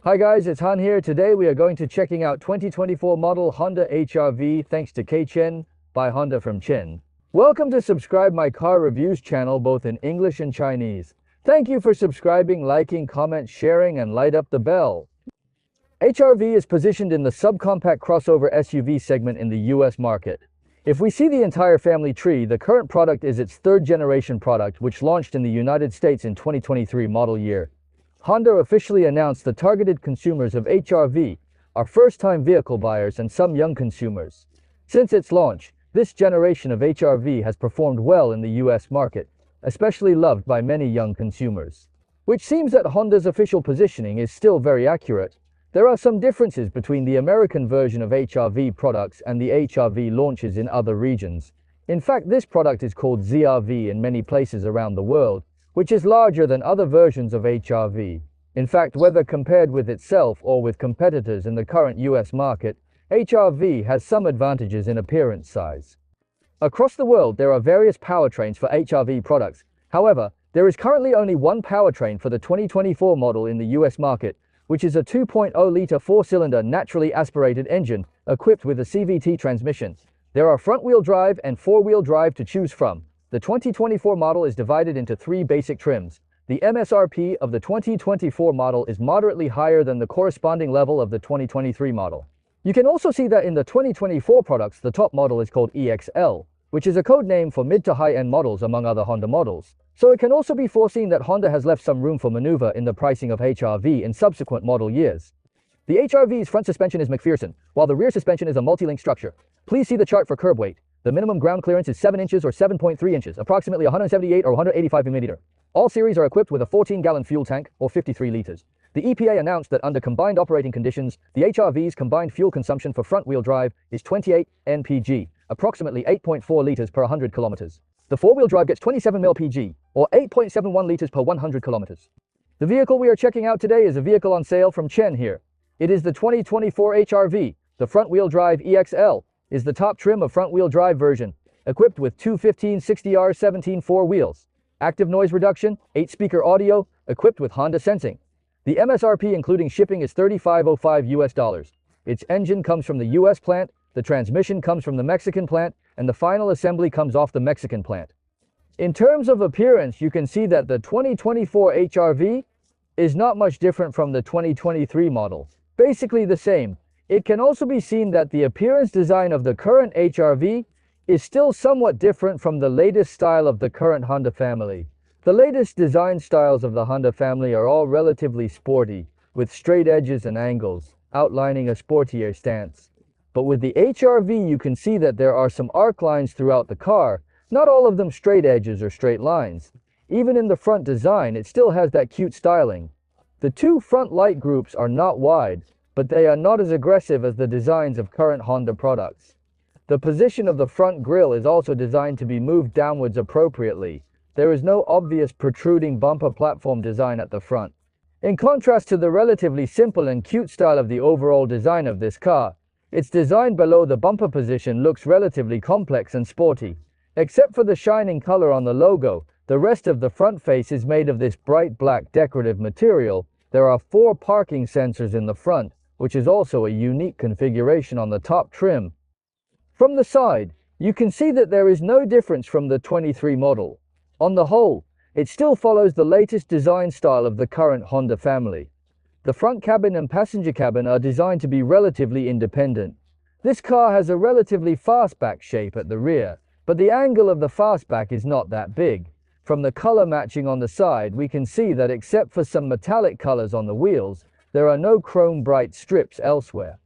Hi guys, it's Han here. Today we are going to checking out 2024 model Honda HR-V thanks to K-Chen by Honda from Chen. Welcome to subscribe my car reviews channel both in English and Chinese. Thank you for subscribing, liking, comment, sharing, and light up the bell. HR-V is positioned in the subcompact crossover SUV segment in the US market. If we see the entire family tree, the current product is its third generation product, which launched in the United States in 2023 model year. Honda officially announced the targeted consumers of HR-V are first-time vehicle buyers and some young consumers. Since its launch, this generation of HR-V has performed well in the US market, especially loved by many young consumers. Which seems that Honda's official positioning is still very accurate. There are some differences between the American version of HR-V products and the HR-V launches in other regions. In fact, this product is called ZR-V in many places around the world, which is larger than other versions of HR-V. In fact, whether compared with itself or with competitors in the current US market, HR-V has some advantages in appearance size. Across the world, there are various powertrains for HR-V products. However, there is currently only one powertrain for the 2024 model in the US market, which is a 2.0-liter four-cylinder naturally aspirated engine equipped with a CVT transmission. There are front-wheel drive and four-wheel drive to choose from. The 2024 model is divided into three basic trims. The MSRP of the 2024 model is moderately higher than the corresponding level of the 2023 model. You can also see that in the 2024 products, the top model is called EXL, which is a code name for mid to high-end models among other Honda models. So it can also be foreseen that Honda has left some room for maneuver in the pricing of HR-V in subsequent model years. The HR-V's front suspension is McPherson, while the rear suspension is a multi-link structure. Please see the chart for curb weight. The minimum ground clearance is 7 inches or 7.3 inches, approximately 178 or 185 mm. All series are equipped with a 14-gallon fuel tank, or 53 liters. The EPA announced that under combined operating conditions, the HR-V's combined fuel consumption for front-wheel drive is 28 mpg, approximately 8.4 liters per 100 kilometers. The four-wheel drive gets 27 mpg, or 8.71 liters per 100 kilometers. The vehicle we are checking out today is a vehicle on sale from Chen here. It is the 2024 HR-V. The front-wheel drive EXL is the top trim of front-wheel drive version, equipped with two 1560R 17.4 wheels. Active noise reduction, 8-speaker audio, equipped with Honda sensing. The MSRP including shipping is $35.05 US. Its engine comes from the US plant, the transmission comes from the Mexican plant, and the final assembly comes off the Mexican plant. In terms of appearance, you can see that the 2024 HR-V is not much different from the 2023 model. Basically the same. It can also be seen that the appearance design of the current HR-V is still somewhat different from the latest style of the current Honda family. The latest design styles of the Honda family are all relatively sporty, with straight edges and angles, outlining a sportier stance. But with the HR-V, you can see that there are some arc lines throughout the car, not all of them straight edges or straight lines. Even in the front design, it still has that cute styling. The two front light groups are not wide, but they are not as aggressive as the designs of current Honda products. The position of the front grille is also designed to be moved downwards appropriately. There is no obvious protruding bumper platform design at the front. In contrast to the relatively simple and cute style of the overall design of this car, its design below the bumper position looks relatively complex and sporty. Except for the shining color on the logo, the rest of the front face is made of this bright black decorative material. There are 4 parking sensors in the front, which is also a unique configuration on the top trim. From the side, you can see that there is no difference from the 23 model. On the whole, it still follows the latest design style of the current Honda family. The front cabin and passenger cabin are designed to be relatively independent. This car has a relatively fastback shape at the rear, but the angle of the fastback is not that big. From the color matching on the side, we can see that except for some metallic colors on the wheels, there are no chrome bright strips elsewhere.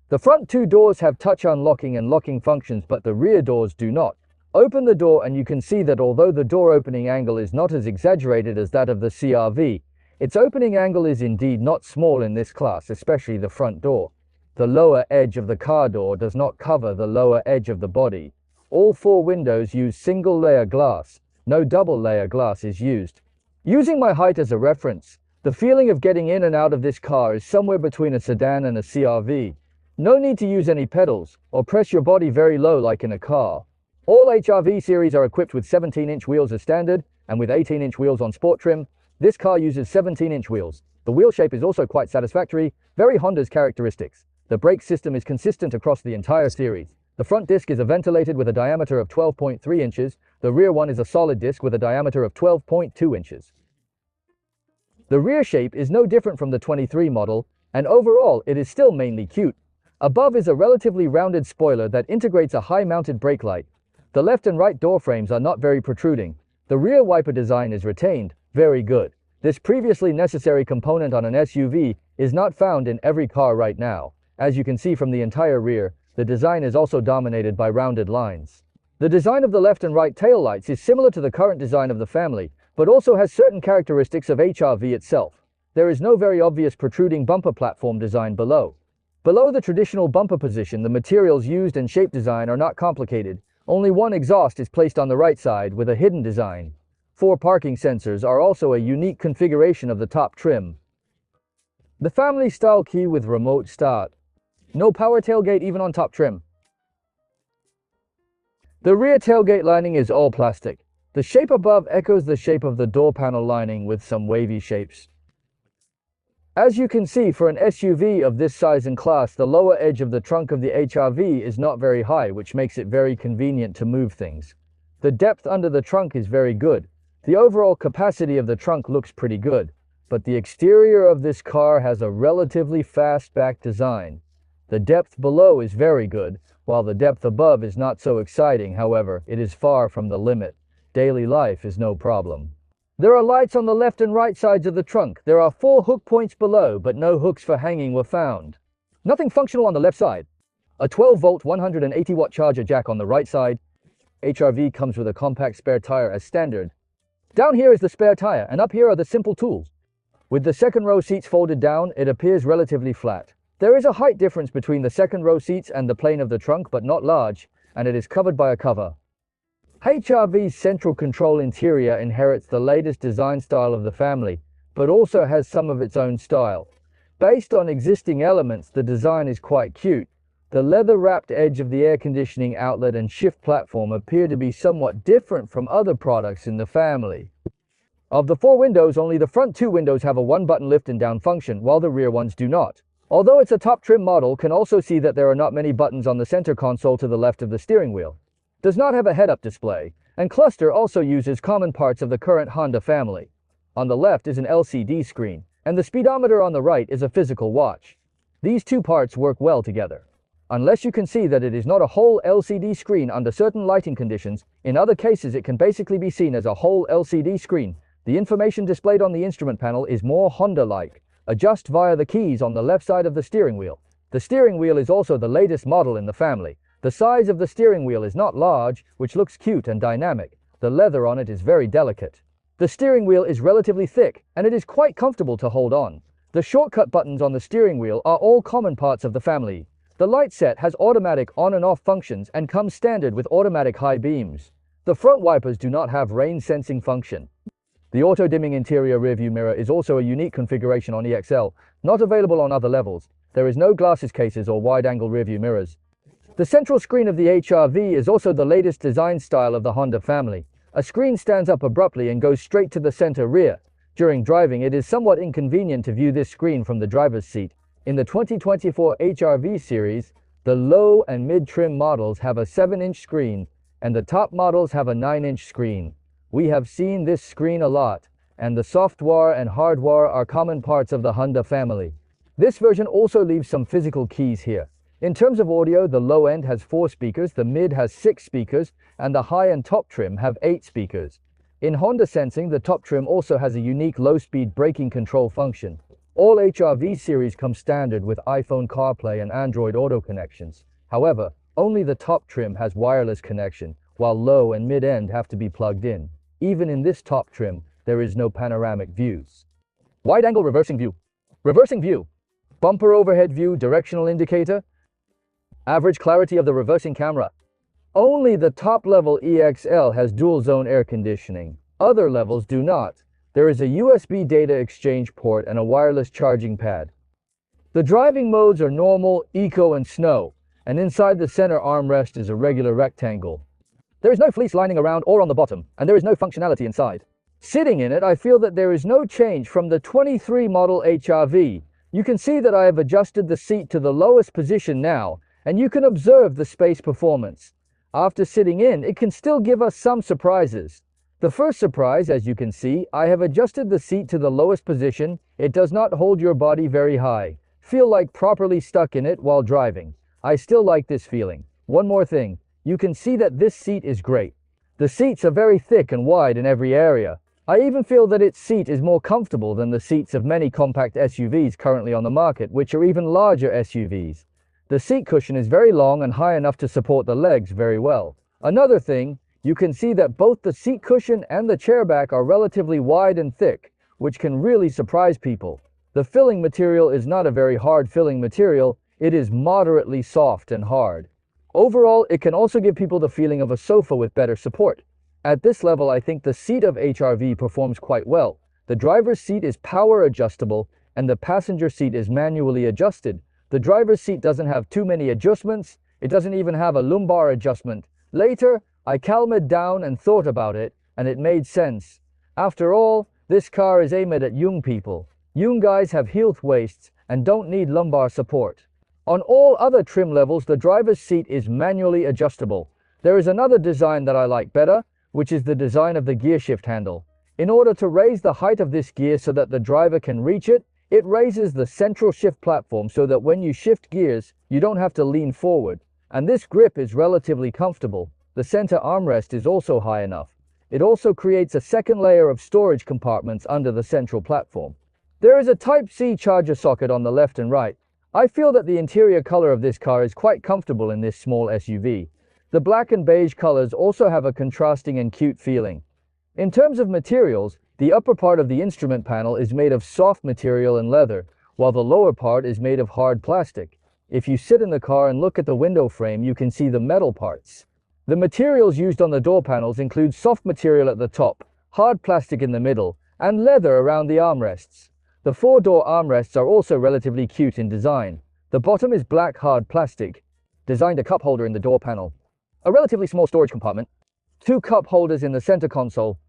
The front 2 doors have touch unlocking and locking functions, but the rear doors do not. Open the door and you can see that although the door opening angle is not as exaggerated as that of the CR-V, its opening angle is indeed not small in this class, especially the front door. The lower edge of the car door does not cover the lower edge of the body. All 4 windows use single-layer glass. No double-layer glass is used. Using my height as a reference, the feeling of getting in and out of this car is somewhere between a sedan and a CR-V. No need to use any pedals, or press your body very low like in a car. All HR-V series are equipped with 17-inch wheels as standard, and with 18-inch wheels on sport trim. This car uses 17-inch wheels. The wheel shape is also quite satisfactory, very Honda's characteristics. The brake system is consistent across the entire series. The front disc is a ventilated with a diameter of 12.3 inches. The rear one is a solid disc with a diameter of 12.2 inches. The rear shape is no different from the 23 model, and overall it is still mainly cute. Above is a relatively rounded spoiler that integrates a high-mounted brake light. The left and right door frames are not very protruding. The rear wiper design is retained, very good. This previously necessary component on an SUV is not found in every car right now. As you can see from the entire rear, the design is also dominated by rounded lines. The design of the left and right taillights is similar to the current design of the family, but also has certain characteristics of HR-V itself. There is no very obvious protruding bumper platform design below. Below the traditional bumper position, the materials used and shape design are not complicated. Only one exhaust is placed on the right side with a hidden design. 4 parking sensors are also a unique configuration of the top trim. The family style key with remote start. No power tailgate even on top trim. The rear tailgate lining is all plastic. The shape above echoes the shape of the door panel lining with some wavy shapes. As you can see, for an SUV of this size and class, the lower edge of the trunk of the HR-V is not very high, which makes it very convenient to move things. The depth under the trunk is very good. The overall capacity of the trunk looks pretty good, but the exterior of this car has a relatively fastback design. The depth below is very good, while the depth above is not so exciting. However, it is far from the limit. Daily life is no problem. There are lights on the left and right sides of the trunk. There are 4 hook points below, but no hooks for hanging were found. Nothing functional on the left side. A 12-volt 180-watt charger jack on the right side. HR-V comes with a compact spare tire as standard. Down here is the spare tire, and up here are the simple tools. With the second row seats folded down, it appears relatively flat. There is a height difference between the second row seats and the plane of the trunk, but not large, and it is covered by a cover. HR-V's central control interior inherits the latest design style of the family, but also has some of its own style. Based on existing elements, the design is quite cute. The leather-wrapped edge of the air conditioning outlet and shift platform appear to be somewhat different from other products in the family. Of the 4 windows, only the front 2 windows have a 1-button lift and down function, while the rear ones do not. Although it's a top trim model, can also see that there are not many buttons on the center console to the left of the steering wheel. Does not have a head-up display, and cluster also uses common parts of the current Honda family. On the left is an LCD screen, and the speedometer on the right is a physical watch. These 2 parts work well together. Unless you can see that it is not a whole LCD screen under certain lighting conditions, in other cases it can basically be seen as a whole LCD screen. The information displayed on the instrument panel is more Honda-like. Adjust via the keys on the left side of the steering wheel. The steering wheel is also the latest model in the family. The size of the steering wheel is not large, which looks cute and dynamic. The leather on it is very delicate. The steering wheel is relatively thick, and it is quite comfortable to hold on. The shortcut buttons on the steering wheel are all common parts of the family. The light set has automatic on and off functions and comes standard with automatic high beams. The front wipers do not have rain sensing function. The auto-dimming interior rearview mirror is also a unique configuration on EXL, not available on other levels. There is no glasses cases or wide-angle rearview mirrors. The central screen of the HR-V is also the latest design style of the Honda family. A screen stands up abruptly and goes straight to the center rear. During driving, it is somewhat inconvenient to view this screen from the driver's seat. In the 2024 HR-V series, the low and mid-trim models have a 7-inch screen, and the top models have a 9-inch screen. We have seen this screen a lot, and the software and hardware are common parts of the Honda family. This version also leaves some physical keys here. In terms of audio, the low end has 4 speakers, the mid has 6 speakers, and the high and top trim have 8 speakers. In Honda Sensing, the top trim also has a unique low-speed braking control function. All HR-V series come standard with iPhone CarPlay and Android Auto connections. However, only the top trim has wireless connection, while low and mid-end have to be plugged in. Even in this top trim, there is no panoramic views. Wide-angle reversing view. Reversing view. Bumper overhead view, directional indicator. Average clarity of the reversing camera. Only the top-level EXL has dual-zone air conditioning. Other levels do not. There is a USB data exchange port and a wireless charging pad. The driving modes are normal, eco, and snow, and inside the center armrest is a regular rectangle. There is no fleece lining around or on the bottom, and there is no functionality inside. Sitting in it, I feel that there is no change from the 23 model HRV. You can see that I have adjusted the seat to the lowest position now, and you can observe the space performance. After sitting in, it can still give us some surprises. The first surprise, as you can see, I have adjusted the seat to the lowest position. It does not hold your body very high. Feel like properly stuck in it while driving. I still like this feeling. One more thing, you can see that this seat is great. The seats are very thick and wide in every area. I even feel that its seat is more comfortable than the seats of many compact SUVs currently on the market, which are even larger SUVs. The seat cushion is very long and high enough to support the legs very well. Another thing, you can see that both the seat cushion and the chair back are relatively wide and thick, which can really surprise people. The filling material is not a very hard filling material, it is moderately soft and hard. Overall, it can also give people the feeling of a sofa with better support. At this level, I think the seat of HRV performs quite well. The driver's seat is power adjustable and the passenger seat is manually adjusted. The driver's seat doesn't have too many adjustments. It doesn't even have a lumbar adjustment. Later, I calmed down and thought about it, and it made sense. After all, this car is aimed at young people. Young guys have health waists and don't need lumbar support. On all other trim levels, the driver's seat is manually adjustable. There is another design that I like better, which is the design of the gear shift handle. In order to raise the height of this gear so that the driver can reach it, it raises the central shift platform so that when you shift gears, you don't have to lean forward. And this grip is relatively comfortable. The center armrest is also high enough. It also creates a second layer of storage compartments under the central platform. There is a Type-C charger socket on the left and right. I feel that the interior color of this car is quite comfortable in this small SUV. The black and beige colors also have a contrasting and cute feeling. In terms of materials, the upper part of the instrument panel is made of soft material and leather, while the lower part is made of hard plastic. If you sit in the car and look at the window frame, you can see the metal parts. The materials used on the door panels include soft material at the top, hard plastic in the middle, and leather around the armrests. The four-door armrests are also relatively cute in design. The bottom is black hard plastic, designed a cup holder in the door panel. A relatively small storage compartment, two cup holders in the center console.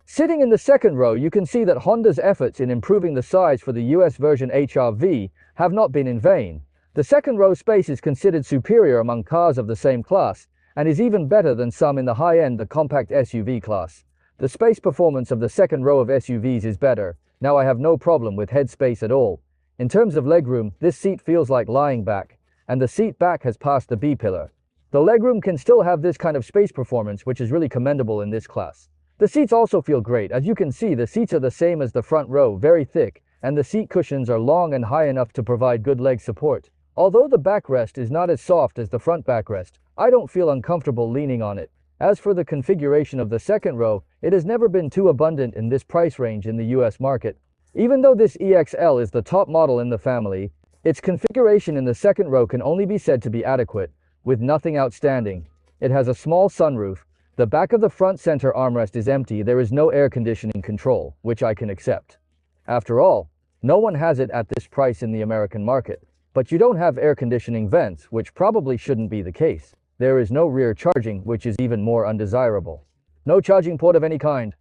Sitting in the second row, you can see that Honda's efforts in improving the size for the US version HRV have not been in vain. The second row space is considered superior among cars of the same class, and is even better than some in the high-end, the compact SUV class. The space performance of the second row of SUVs is better. Now I have no problem with head space at all. In terms of legroom, this seat feels like lying back, and the seat back has passed the B-pillar. The legroom can still have this kind of space performance, which is really commendable in this class. The seats also feel great. As you can see, the seats are the same as the front row, very thick, and the seat cushions are long and high enough to provide good leg support. Although the backrest is not as soft as the front backrest, I don't feel uncomfortable leaning on it. As for the configuration of the second row, it has never been too abundant in this price range in the US market. Even though this EXL is the top model in the family, its configuration in the second row can only be said to be adequate, with nothing outstanding. It has a small sunroof. The back of the front center armrest is empty. There is no air conditioning control, which I can accept. After all, no one has it at this price in the American market. But you don't have air conditioning vents, which probably shouldn't be the case. There is no rear charging, which is even more undesirable. No charging port of any kind.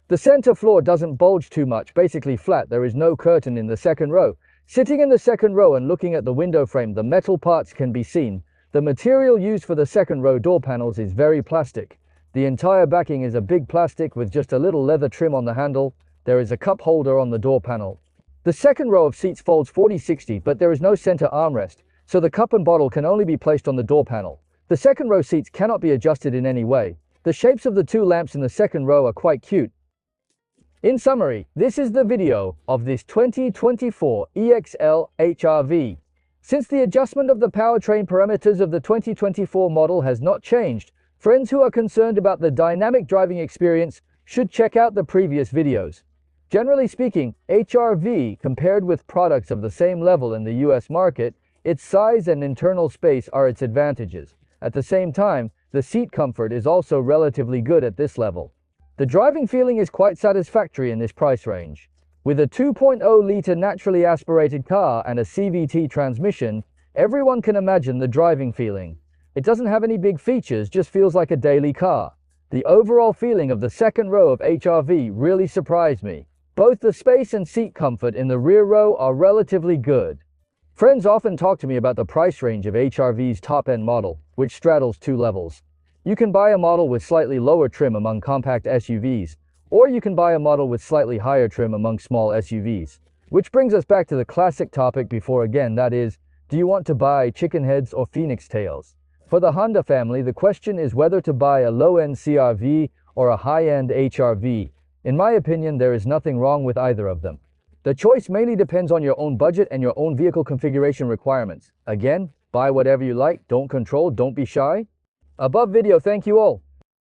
The center floor doesn't bulge too much, basically flat. There is no curtain in the second row. Sitting in the second row and looking at the window frame, the metal parts can be seen. The material used for the second row door panels is very plastic. The entire backing is a big plastic with just a little leather trim on the handle. There is a cup holder on the door panel. The second row of seats folds 40-60, but there is no center armrest, so the cup and bottle can only be placed on the door panel. The second row seats cannot be adjusted in any way. The shapes of the two lamps in the second row are quite cute. In summary, this is the video of this 2024 EXL HRV. Since the adjustment of the powertrain parameters of the 2024 model has not changed, friends who are concerned about the dynamic driving experience should check out the previous videos. Generally speaking, HRV, compared with products of the same level in the US market, its size and internal space are its advantages. At the same time, the seat comfort is also relatively good at this level. The driving feeling is quite satisfactory in this price range. With a 2.0-liter naturally aspirated car and a CVT transmission, everyone can imagine the driving feeling. It doesn't have any big features, just feels like a daily car. The overall feeling of the second row of HRV really surprised me. Both the space and seat comfort in the rear row are relatively good. Friends often talk to me about the price range of HRV's top-end model, which straddles two levels. You can buy a model with slightly lower trim among compact SUVs, or you can buy a model with slightly higher trim among small SUVs. Which brings us back to the classic topic before again, that is, do you want to buy chicken heads or phoenix tails? For the Honda family, the question is whether to buy a low-end CR-V or a high-end HR-V. In my opinion, there is nothing wrong with either of them. The choice mainly depends on your own budget and your own vehicle configuration requirements. Again, buy whatever you like, don't control, don't be shy. Above video, thank you all.